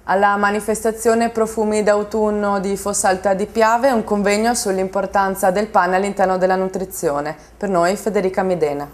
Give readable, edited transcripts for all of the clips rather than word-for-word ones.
Alla manifestazione Profumi d'autunno di Fossalta di Piave un convegno sull'importanza del pane all'interno della nutrizione. Per noi Federica Midena.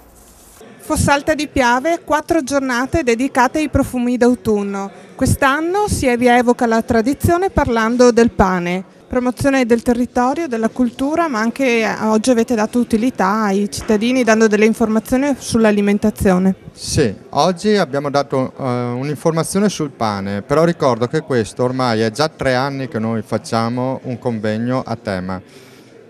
Fossalta di Piave, 4 giornate dedicate ai profumi d'autunno. Quest'anno si rievoca la tradizione parlando del pane. Promozione del territorio, della cultura, ma anche oggi avete dato utilità ai cittadini dando delle informazioni sull'alimentazione. Sì, oggi abbiamo dato un'informazione sul pane, però ricordo che questo ormai è già 3 anni che noi facciamo un convegno a tema.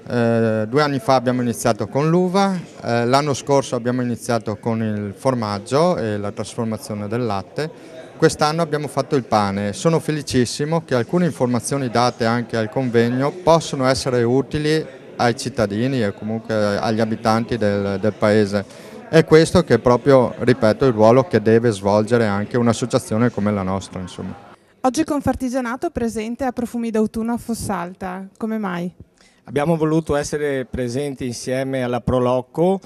2 anni fa abbiamo iniziato con l'uva, l'anno scorso abbiamo iniziato con il formaggio e la trasformazione del latte. Quest'anno abbiamo fatto il pane. Sono felicissimo che alcune informazioni date anche al convegno possono essere utili ai cittadini e comunque agli abitanti del paese. È questo che è proprio, ripeto, il ruolo che deve svolgere anche un'associazione come la nostra, insomma. Oggi Confartigianato presente a Profumi d'autunno a Fossalta, come mai? Abbiamo voluto essere presenti insieme alla Prolocco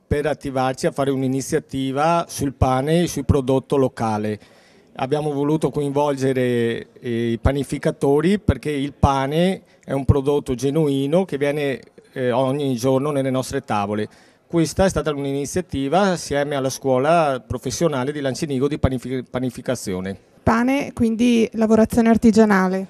per attivarci a fare un'iniziativa sul pane e sul prodotto locale. Abbiamo voluto coinvolgere i panificatori perché il pane è un prodotto genuino che viene ogni giorno nelle nostre tavole. Questa è stata un'iniziativa assieme alla scuola professionale di Lancinigo di panificazione. Pane, quindi lavorazione artigianale.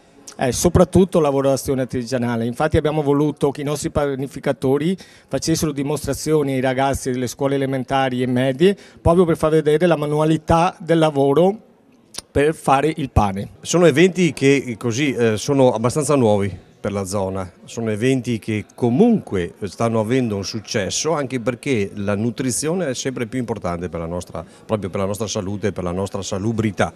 Soprattutto lavorazione artigianale, infatti abbiamo voluto che i nostri panificatori facessero dimostrazioni ai ragazzi delle scuole elementari e medie proprio per far vedere la manualità del lavoro per fare il pane. Sono eventi che così sono abbastanza nuovi per la zona, sono eventi che comunque stanno avendo un successo anche perché la nutrizione è sempre più importante per proprio per la nostra salute e per la nostra salubrità.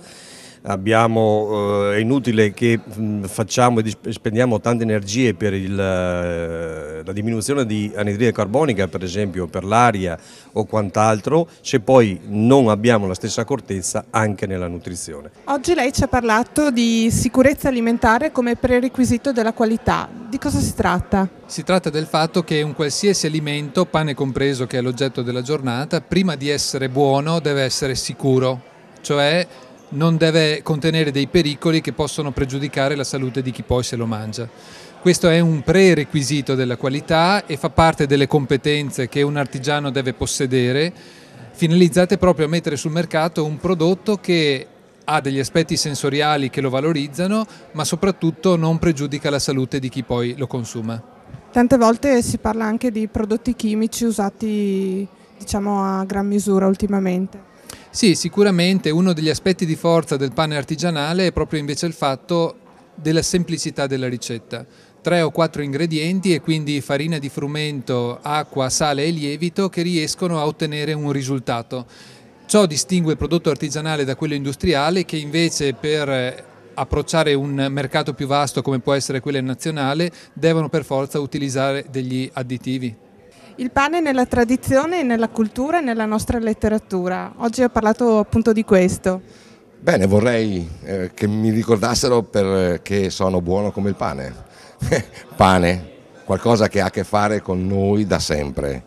È inutile che facciamo e spendiamo tante energie per la diminuzione di anidride carbonica, per esempio per l'aria o quant'altro, se poi non abbiamo la stessa accortezza anche nella nutrizione. Oggi lei ci ha parlato di sicurezza alimentare come prerequisito della qualità. Di cosa si tratta? Si tratta del fatto che un qualsiasi alimento, pane compreso che è l'oggetto della giornata, prima di essere buono deve essere sicuro, cioè non deve contenere dei pericoli che possono pregiudicare la salute di chi poi se lo mangia. Questo è un prerequisito della qualità e fa parte delle competenze che un artigiano deve possedere, finalizzate proprio a mettere sul mercato un prodotto che ha degli aspetti sensoriali che lo valorizzano, ma soprattutto non pregiudica la salute di chi poi lo consuma. Tante volte si parla anche di prodotti chimici usati, diciamo, a gran misura ultimamente. Sì, sicuramente uno degli aspetti di forza del pane artigianale è proprio invece il fatto della semplicità della ricetta. 3 o 4 ingredienti e quindi farina di frumento, acqua, sale e lievito che riescono a ottenere un risultato. Ciò distingue il prodotto artigianale da quello industriale che invece per approcciare un mercato più vasto come può essere quello nazionale devono per forza utilizzare degli additivi. Il pane nella tradizione, nella cultura e nella nostra letteratura. Oggi ho parlato appunto di questo. Bene, vorrei che mi ricordassero perché sono buono come il pane. Pane, qualcosa che ha a che fare con noi da sempre,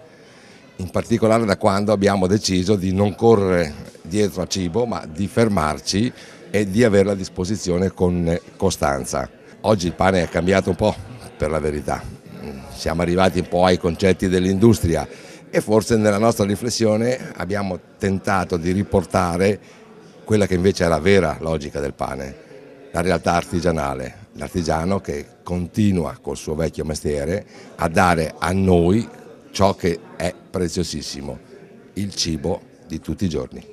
in particolare da quando abbiamo deciso di non correre dietro al cibo, ma di fermarci e di averlo a disposizione con costanza. Oggi il pane è cambiato un po', per la verità. Siamo arrivati un po' ai concetti dell'industria e forse nella nostra riflessione abbiamo tentato di riportare quella che invece è la vera logica del pane, la realtà artigianale, l'artigiano che continua col suo vecchio mestiere a dare a noi ciò che è preziosissimo, il cibo di tutti i giorni.